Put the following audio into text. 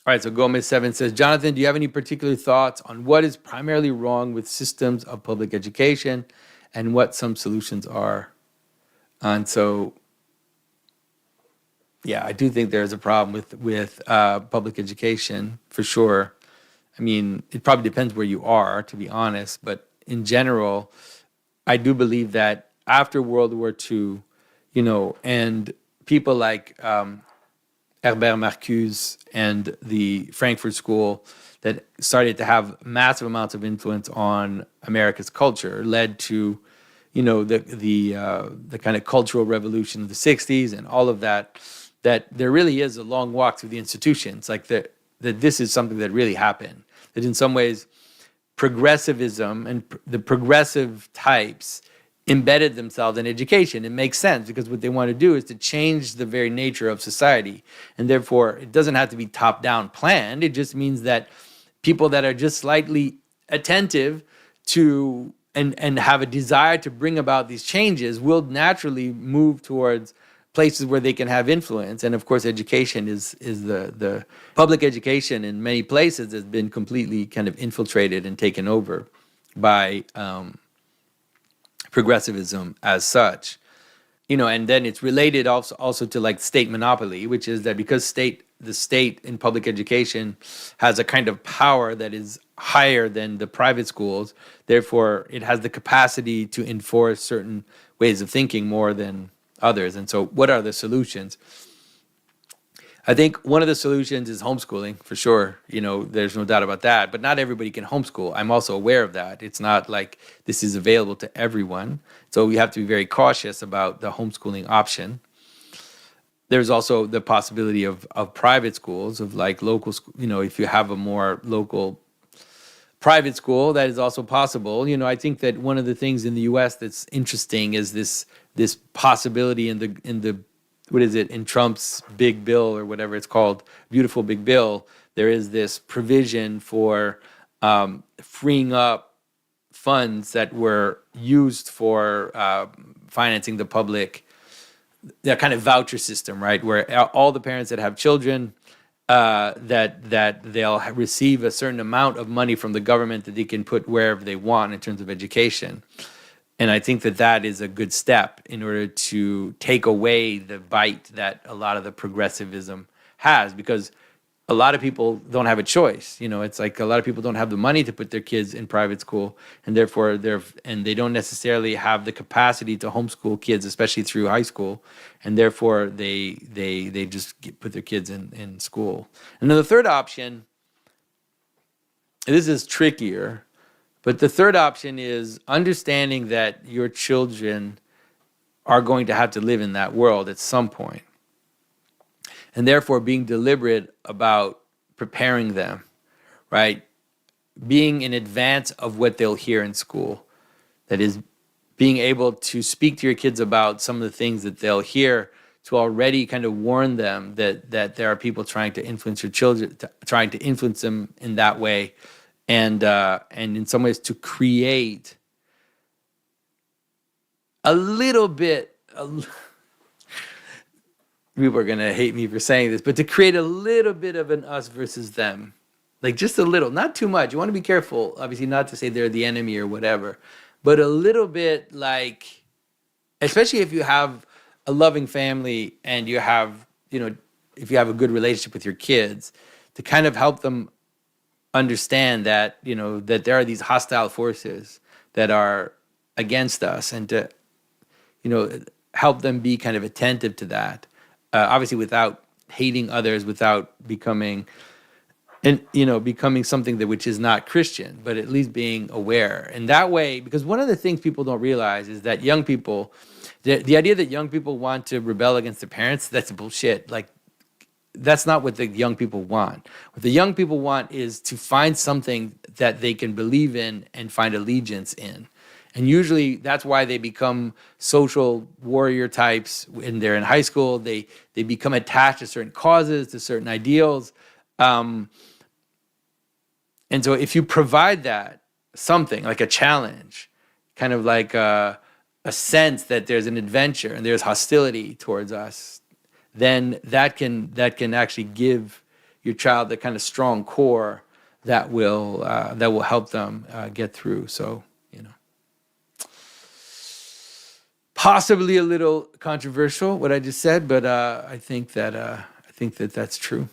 All right, so Gomez7 says, Jonathan, do you have any particular thoughts on what is primarily wrong with systems of public education and what some solutions are? And so, yeah, I do think there's a problem with public education for sure. I mean, it probably depends where you are, to be honest, but in general, I do believe that after World War II, and people like Herbert Marcuse and the Frankfurt School that started to have massive amounts of influence on America's culture led to, the kind of cultural revolution of the '60s and all of that. That there really is a long walk through the institutions, like that this is something that really happened. That in some ways, progressivism and the progressive types embedded themselves in education. It makes sense because what they want to do is to change the very nature of society. And therefore, it doesn't have to be top-down planned. It just means that people that are just slightly attentive to and have a desire to bring about these changes will naturally move towards places where they can have influence. And of course, education is the public education in many places has been completely kind of infiltrated and taken over by progressivism as such. And then it's related also to like state monopoly, which is that because the state in public education has a kind of power that is higher than the private schools, therefore it has the capacity to enforce certain ways of thinking more than others. And so what are the solutions? I think one of the solutions is homeschooling, for sure. There's no doubt about that. But not everybody can homeschool. I'm also aware of that. It's not like this is available to everyone. So we have to be very cautious about the homeschooling option. There's also the possibility of private schools, of like local, if you have a more local private school, that is also possible. I think that one of the things in the U.S. that's interesting is this possibility in the what is it, in Trump's big bill or whatever it's called, beautiful big bill, there is this provision for freeing up funds that were used for financing the public, that kind of voucher system, right? Where all the parents that have children, that they'll receive a certain amount of money from the government that they can put wherever they want in terms of education. And I think that is a good step in order to take away the bite that a lot of the progressivism has, because a lot of people don't have a choice. It's like a lot of people don't have the money to put their kids in private school, and therefore they don't necessarily have the capacity to homeschool kids, especially through high school, and therefore they just put their kids in school. And then the third option, this is trickier. But the third option is understanding that your children are going to have to live in that world at some point. And therefore being deliberate about preparing them, right? Being in advance of what they'll hear in school. That is, being able to speak to your kids about some of the things that they'll hear, to already kind of warn them that there are people trying to influence your children, trying to influence them in that way. And in some ways to create a little bit, people are going to hate me for saying this, but to create a little bit of an us versus them. Like just a little, not too much. You want to be careful, obviously, not to say they're the enemy or whatever, but a little bit like, especially if you have a loving family and you have, if you have a good relationship with your kids, to kind of help them understand that that there are these hostile forces that are against us, and to help them be kind of attentive to that, obviously without hating others, without becoming something which is not Christian, but at least being aware. And that way, because one of the things people don't realize is that young people, the idea that young people want to rebel against their parents, that's bullshit. Like, that's not what the young people want. What the young people want is to find something that they can believe in and find allegiance in. And usually that's why they become social warrior types when they're in high school. They become attached to certain causes, to certain ideals. And so if you provide that, something like a challenge, kind of like a sense that there's an adventure and there's hostility towards us, then that can actually give your child the kind of strong core that will help them get through. So, possibly a little controversial what I just said, but I think that that's true.